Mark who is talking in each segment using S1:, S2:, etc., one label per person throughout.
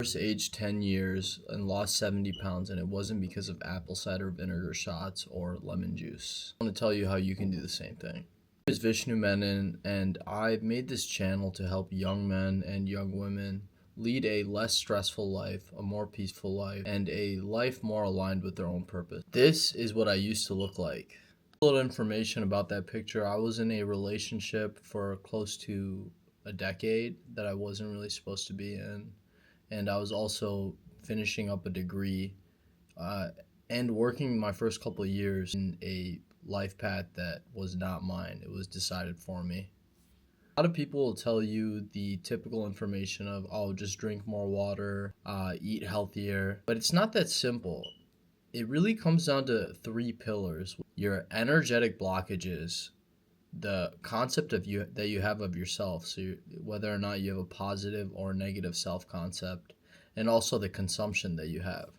S1: Aged 10 years and lost 70 pounds, and it wasn't because of apple cider vinegar shots or lemon juice. I want to tell you how you can do the same thing. My name is Vishnu Menon, and I've made this channel to help young men and young women lead a less stressful life, a more peaceful life, and a life more aligned with their own purpose. This is what I used to look like. A little information about that picture. I was in a relationship for close to a decade that I wasn't really supposed to be in, and I was also finishing up a degree uh, and working my first couple of years in a life path that was not mine. It was decided for me. A lot of people will tell you the typical information of, oh, just drink more water, eat healthier, but it's not that simple. It really comes down to three pillars: your energetic blockages, the concept of you that you have of yourself, so whether or not you have a positive or negative self concept, and also the consumption that you have.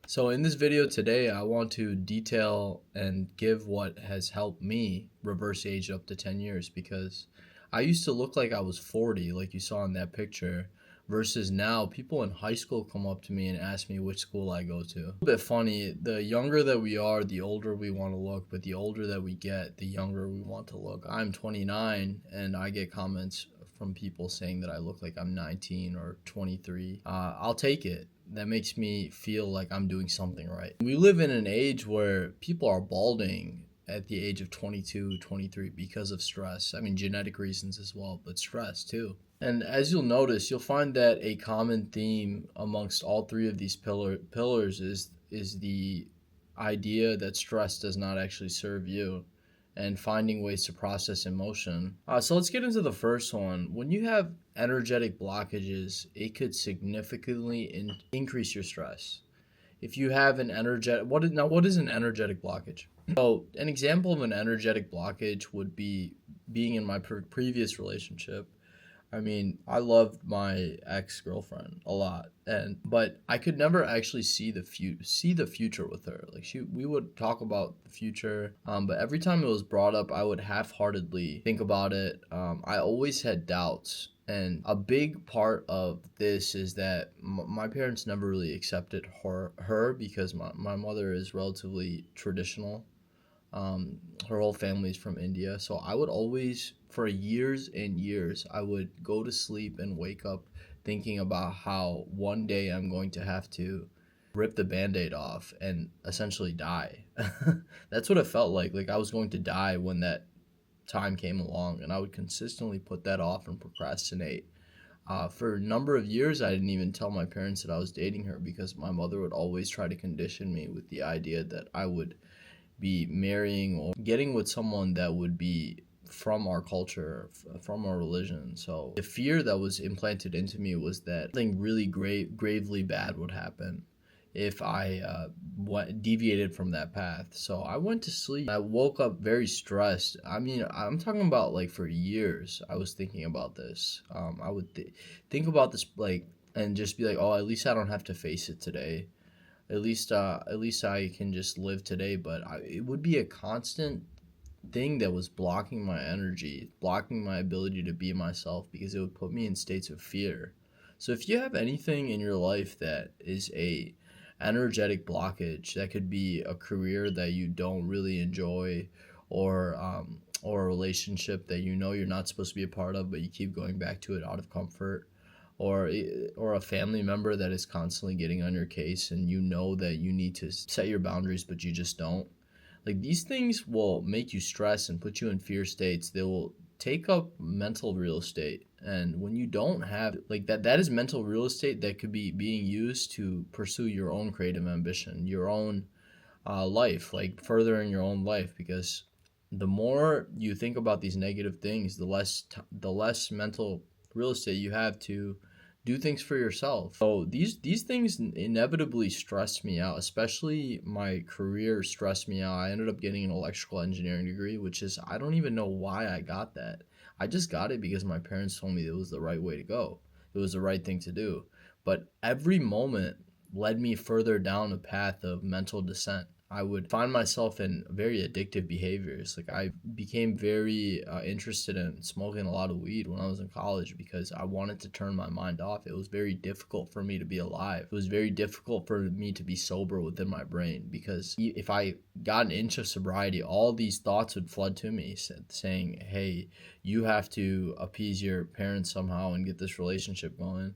S1: So in this video today, I want to detail and give what has helped me reverse age up to 10 years, because I used to look like I was 40, like you saw in that picture, versus now people in high school come up to me and ask me which school I go to. A little bit funny, the younger that we are, the older we want to look, but the older that we get, the younger we want to look. I'm 29 and I get comments from people saying that I look like I'm 19 or 23. I'll take it. That makes me feel like I'm doing something right. We live in an age where people are balding at the age of 22, 23 because of stress. I mean, genetic reasons as well, but stress too. And as you'll notice, you'll find that a common theme amongst all three of these pillars is the idea that stress does not actually serve you, and finding ways to process emotion. So let's get into the first one. When you have energetic blockages, it could significantly increase your stress. If you have an energetic, what is an energetic blockage? So an example of an energetic blockage would be being in my previous relationship. I mean, I loved my ex-girlfriend a lot, but I could never actually see the future with her. Like we would talk about the future, but every time it was brought up, I would half-heartedly think about it. I always had doubts, and a big part of this is that my parents never really accepted her because my mother is relatively traditional. Her whole family's from India. So I would always, for years and years, I would go to sleep and wake up thinking about how one day I'm going to have to rip the band-aid off and essentially die. That's what it felt like. Like I was going to die when that time came along, and I would consistently put that off and procrastinate. For a number of years, I didn't even tell my parents that I was dating her because my mother would always try to condition me with the idea that I would be marrying or getting with someone that would be from our culture, from our religion. So the fear that was implanted into me was that something really gravely bad would happen if I deviated from that path. So I went to sleep. I woke up very stressed. I mean, I'm talking about like for years. I was thinking about this. I would think about this like and just be like, oh, at least I don't have to face it today. At least I can just live today. But it would be a constant thing that was blocking my energy, blocking my ability to be myself, because it would put me in states of fear. So if you have anything in your life that is a energetic blockage, that could be a career that you don't really enjoy, or a relationship that you know you're not supposed to be a part of, but you keep going back to it out of comfort, or a family member that is constantly getting on your case and you know that you need to set your boundaries but you just don't. Like these things will make you stress and put you in fear states. They will take up mental real estate. And when you don't have like that is mental real estate that could be being used to pursue your own creative ambition, your own life, like furthering your own life. Because the more you think about these negative things, the less mental real estate you have to do things for yourself. So these things inevitably stress me out, especially my career stressed me out. I ended up getting an electrical engineering degree, which is, I don't even know why I got that. I just got it because my parents told me it was the right way to go. It was the right thing to do. But every moment led me further down a path of mental descent. I would find myself in very addictive behaviors. Like I became very interested in smoking a lot of weed when I was in college because I wanted to turn my mind off. It was very difficult for me to be alive. It was very difficult for me to be sober within my brain because if I got an inch of sobriety, all these thoughts would flood to me saying, hey, you have to appease your parents somehow and get this relationship going.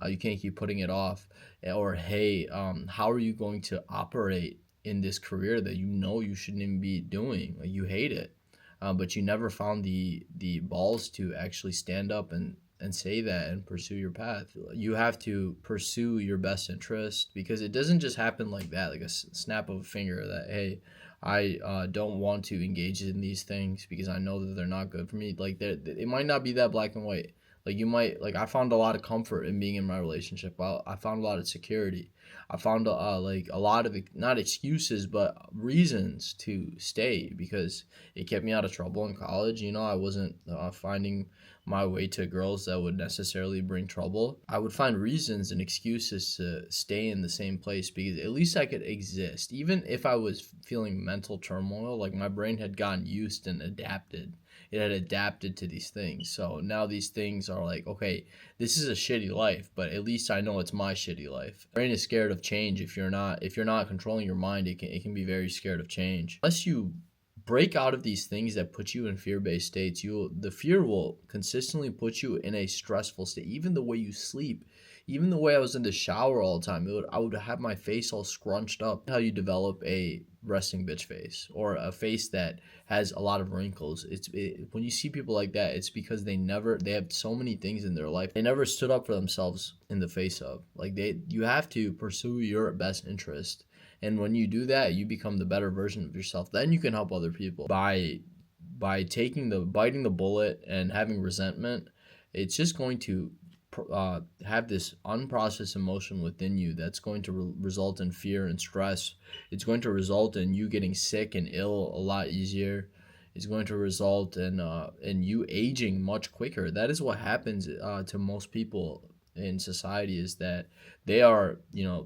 S1: You can't keep putting it off. Or, hey, how are you going to operate in this career that you know you shouldn't even be doing? Like, you hate it, but you never found the balls to actually stand up and say that and pursue your path. You have to pursue your best interest because it doesn't just happen like that, like a snap of a finger that, hey, I don't want to engage in these things because I know that they're not good for me. Like, it might not be that black and white. Like, you might, like, I found a lot of comfort in being in my relationship. I found a lot of security. I found like a lot of, not excuses but reasons to stay because it kept me out of trouble in college. I wasn't finding my way to girls that would necessarily bring trouble. I would find reasons and excuses to stay in the same place because at least I could exist. Even if I was feeling mental turmoil, like my brain had gotten used and adapted. It had adapted to these things. So now these things are like, okay, this is a shitty life, but at least I know it's my shitty life. Brain is scared of change. If you're not controlling your mind, it can be very scared of change. Unless you break out of these things that put you in fear-based states, the fear will consistently put you in a stressful state. Even the way you sleep, even the way I was in the shower all the time, I would have my face all scrunched up. How you develop a resting bitch face or a face that has a lot of wrinkles. When you see people like that, it's because they have so many things in their life they never stood up for themselves in the face of. Like, you have to pursue your best interest, and when you do that, you become the better version of yourself. Then you can help other people by biting the bullet and having resentment. It's just going to have this unprocessed emotion within you that's going to result in fear and stress. It's going to result in you getting sick and ill a lot easier. It's going to result in you aging much quicker. That is what happens to most people in society, is that they are,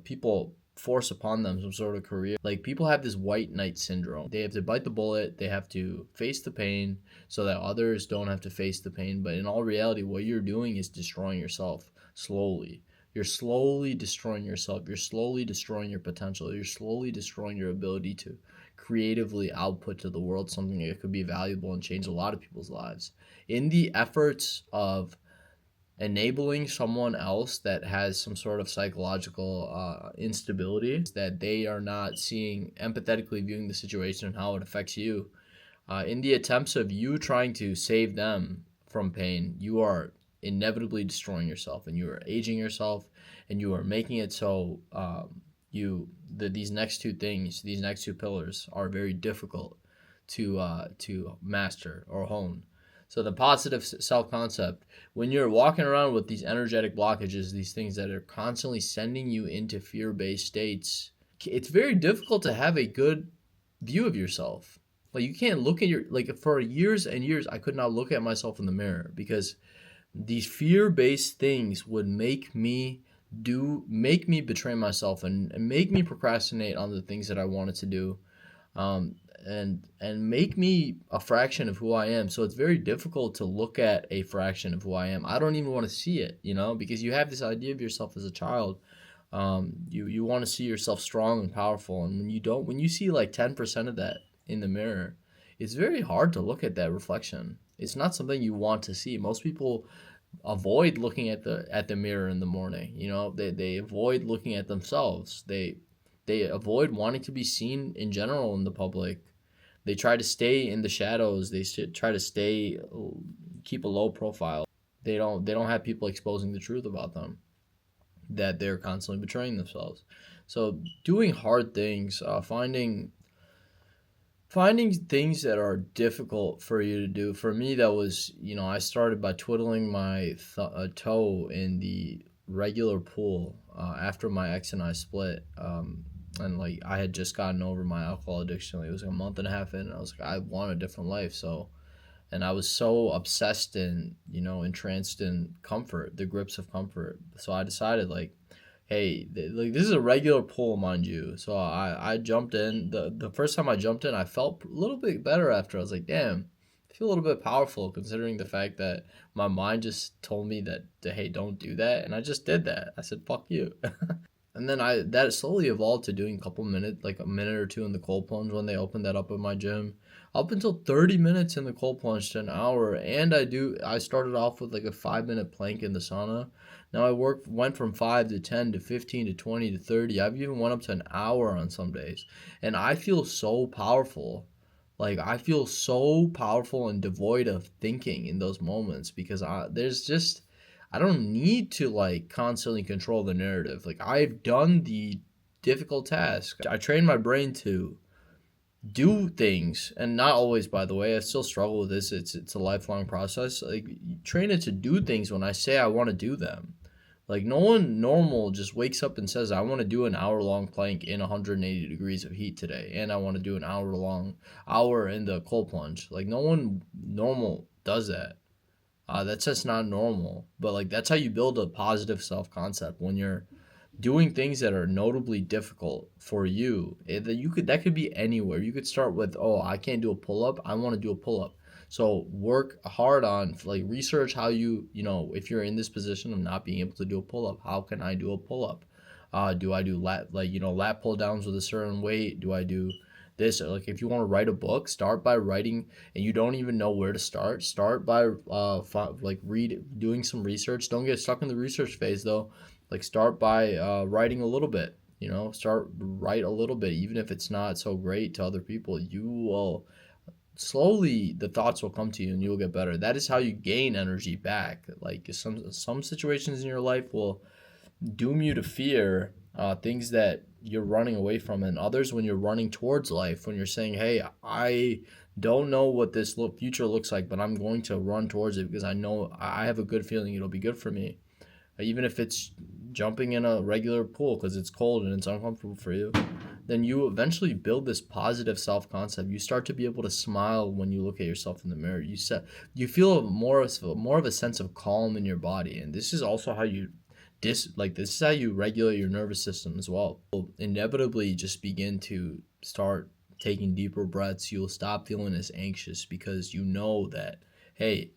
S1: people force upon them some sort of career. Like, people have this white knight syndrome. They have to bite the bullet, they have to face the pain so that others don't have to face the pain. But in all reality, what you're doing is destroying yourself slowly. You're slowly destroying yourself. You're slowly destroying your potential. You're slowly destroying your ability to creatively output to the world something that could be valuable and change a lot of people's lives. In the efforts of enabling someone else that has some sort of psychological instability, that they are not seeing, empathetically viewing the situation and how it affects you, in the attempts of you trying to save them from pain, you are inevitably destroying yourself, and you are aging yourself, and you are making it so these next two things, these next two pillars, are very difficult to master or hone. So the positive self-concept, when you're walking around with these energetic blockages, these things that are constantly sending you into fear-based states, it's very difficult to have a good view of yourself. Like, you can't look at like, for years and years, I could not look at myself in the mirror because these fear-based things would make me betray myself and make me procrastinate on the things that I wanted to do, um, and make me a fraction of who I am. So it's very difficult to look at a fraction of who I am. I don't even want to see it, because you have this idea of yourself as a child. You want to see yourself strong and powerful, and when you see like 10% of that in the mirror, it's very hard to look at that reflection. It's not something you want to see. Most people avoid looking at the mirror in the morning. They avoid looking at themselves. They avoid wanting to be seen in general in the public. They try to stay in the shadows. They try to keep a low profile. They don't have people exposing the truth about them, that they're constantly betraying themselves. So doing hard things, finding things that are difficult for you to do. For me, that was, I started by twiddling my toe in the regular pool after my ex and I split. And like, I had just gotten over my alcohol addiction. Like, it was a month and a half in, and I was like, I want a different life. So, and I was so obsessed and, entranced in comfort, the grips of comfort. So I decided, like, hey, like this is a regular pool, mind you. So I jumped in. The first time I jumped in, I felt a little bit better after. I was like, damn, I feel a little bit powerful considering the fact that my mind just told me that, hey, don't do that, and I just did that. I said, fuck you. And then I that slowly evolved to doing a couple minutes, like a minute or two in the cold plunge when they opened that up at my gym, up until 30 minutes in the cold plunge to an hour. And I started off with like a 5 minute plank in the sauna. Now I went from 5 to 10 to 15 to 20 to 30. I've even went up to an hour on some days, and I feel so powerful. Like I feel so powerful and devoid of thinking in those moments because I don't need to like constantly control the narrative. Like I've done the difficult task. I train my brain to do things, and not always, by the way. I still struggle with this. It's a lifelong process. Like train it to do things when I say I want to do them. Like no one normal just wakes up and says I want to do an hour long plank in 180 degrees of heat today, and I want to do an hour in the cold plunge. Like no one normal does that. That's just not normal. But like that's how you build a positive self concept when you're doing things that are notably difficult for you. That could be anywhere. You could start with, oh, I can't do a pull up. I want to do a pull up. So work hard on like research how if you're in this position of not being able to do a pull up, how can I do a pull up? Do I do lat pull downs with a certain weight? Do I do this? Or like if you want to write a book, start by writing, and you don't even know where to start. Start by doing some research. Don't get stuck in the research phase though. Like start by writing a little bit. Write a little bit, even if it's not so great to other people. You will slowly the thoughts will come to you and you'll get better. That is how you gain energy back. Like some situations in your life will doom you to fear things that you're running away from, and others when you're running towards life, when you're saying, hey, I don't know what this future looks like, but I'm going to run towards it because I know I have a good feeling it'll be good for me. Even if it's jumping in a regular pool because it's cold and it's uncomfortable for you, then you eventually build this positive self concept. You start to be able to smile when you look at yourself in the mirror. You feel more of a sense of calm in your body, and this is also how you this is how you regulate your nervous system as well. You'll inevitably just begin to start taking deeper breaths. You'll stop feeling as anxious because you know that, hey,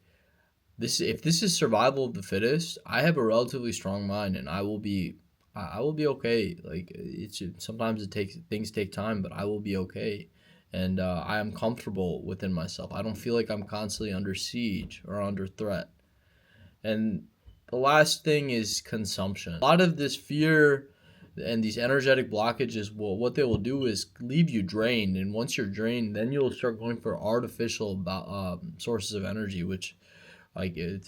S1: if this is survival of the fittest, I have a relatively strong mind and I will be okay. Like it's sometimes it takes things take time, but I will be okay. And I am comfortable within myself. I don't feel like I'm constantly under siege or under threat. And the last thing is consumption. A lot of this fear and these energetic blockages what they will do is leave you drained, and once you're drained, then you'll start going for artificial sources of energy, which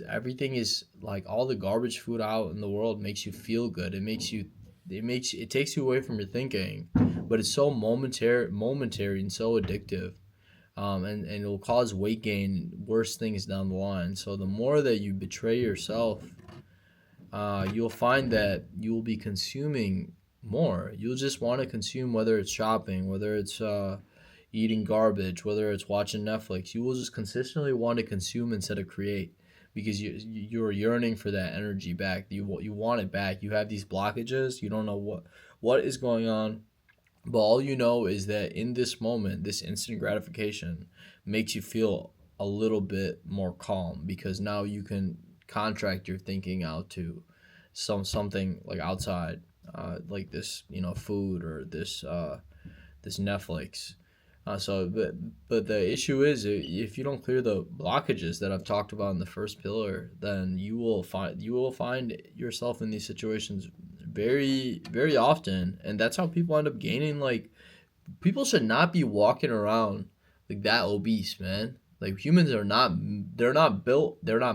S1: everything is like all the garbage food out in the world makes you feel good. It takes you away from your thinking, but it's so momentary and so addictive. And it will cause weight gain, worse things down the line. So the more that you betray yourself, you'll find that you will be consuming more. You'll just want to consume, whether it's shopping, whether it's eating garbage, whether it's watching Netflix. You will just consistently want to consume instead of create because you're yearning for that energy back. You want it back. You have these blockages. You don't know what is going on, but all you know is that in this moment, this instant gratification makes you feel a little bit more calm because now you can contract your thinking out to something like outside, like this, food or this Netflix. But the issue is if you don't clear the blockages that I've talked about in the first pillar, then you will find yourself in these situations very very often, and that's how people end up gaining. Like people should not be walking around like that obese, man. Like humans are not they're not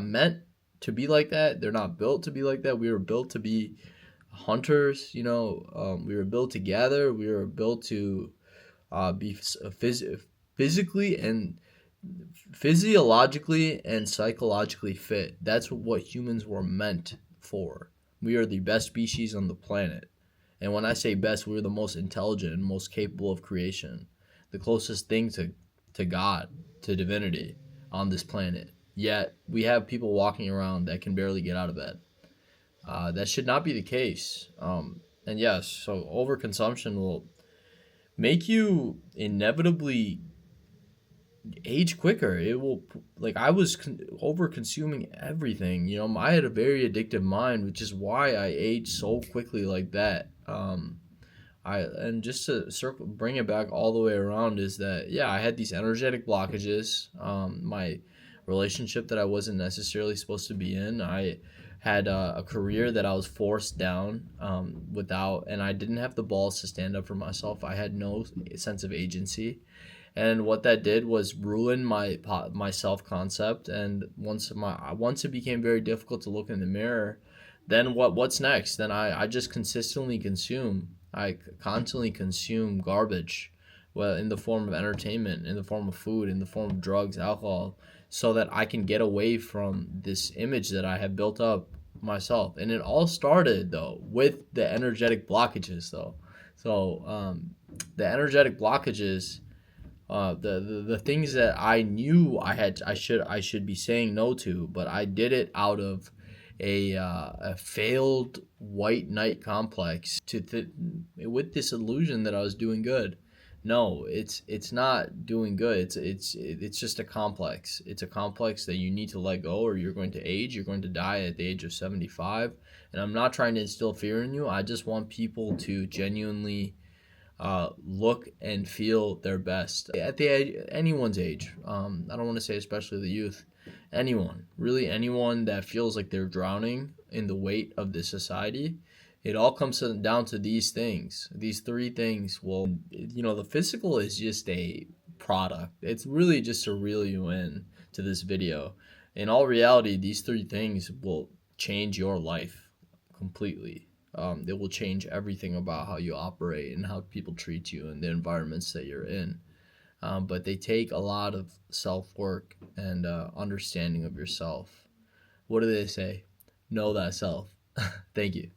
S1: meant to be like that. They're not built to be like that. We were built to be hunters, we were built to gather. We were built to be physically and physiologically and psychologically fit. That's what humans were meant for. We are the best species on the planet. And when I say best, we're the most intelligent and most capable of creation. The closest thing to God, to divinity on this planet. Yet we have people walking around that can barely get out of bed. That should not be the case. And yes, so overconsumption will make you inevitably age quicker. It will, like, I was over consuming everything. I had a very addictive mind, which is why I aged so quickly like that. And just to bring it back all the way around is that, yeah, I had these energetic blockages. My relationship that I wasn't necessarily supposed to be in. I had a career that I was forced down, without, and I didn't have the balls to stand up for myself. I had no sense of agency, and what that did was ruin my self concept. And once it became very difficult to look in the mirror, then what's next? Then I just consistently consume. I constantly consume garbage, well, in the form of entertainment, in the form of food, in the form of drugs, alcohol, so that I can get away from this image that I have built up myself. And it all started though with the energetic blockages though. So the energetic blockages, the things that I knew I should be saying no to, but I did it out of a failed white knight complex with this illusion that I was doing good. No, it's not doing good. It's just a complex. It's a complex that you need to let go, or you're going to age. You're going to die at the age of 75. And I'm not trying to instill fear in you. I just want people to genuinely look and feel their best at the age, anyone's age. I don't want to say especially the youth. Anyone, really anyone that feels like they're drowning in the weight of this society. It all comes down to these things. These three things. Well, the physical is just a product. It's really just to reel you in to this video. In all reality, these three things will change your life completely. It will change everything about how you operate and how people treat you and the environments that you're in. But they take a lot of self work and understanding of yourself. What do they say? Know thyself. Thank you.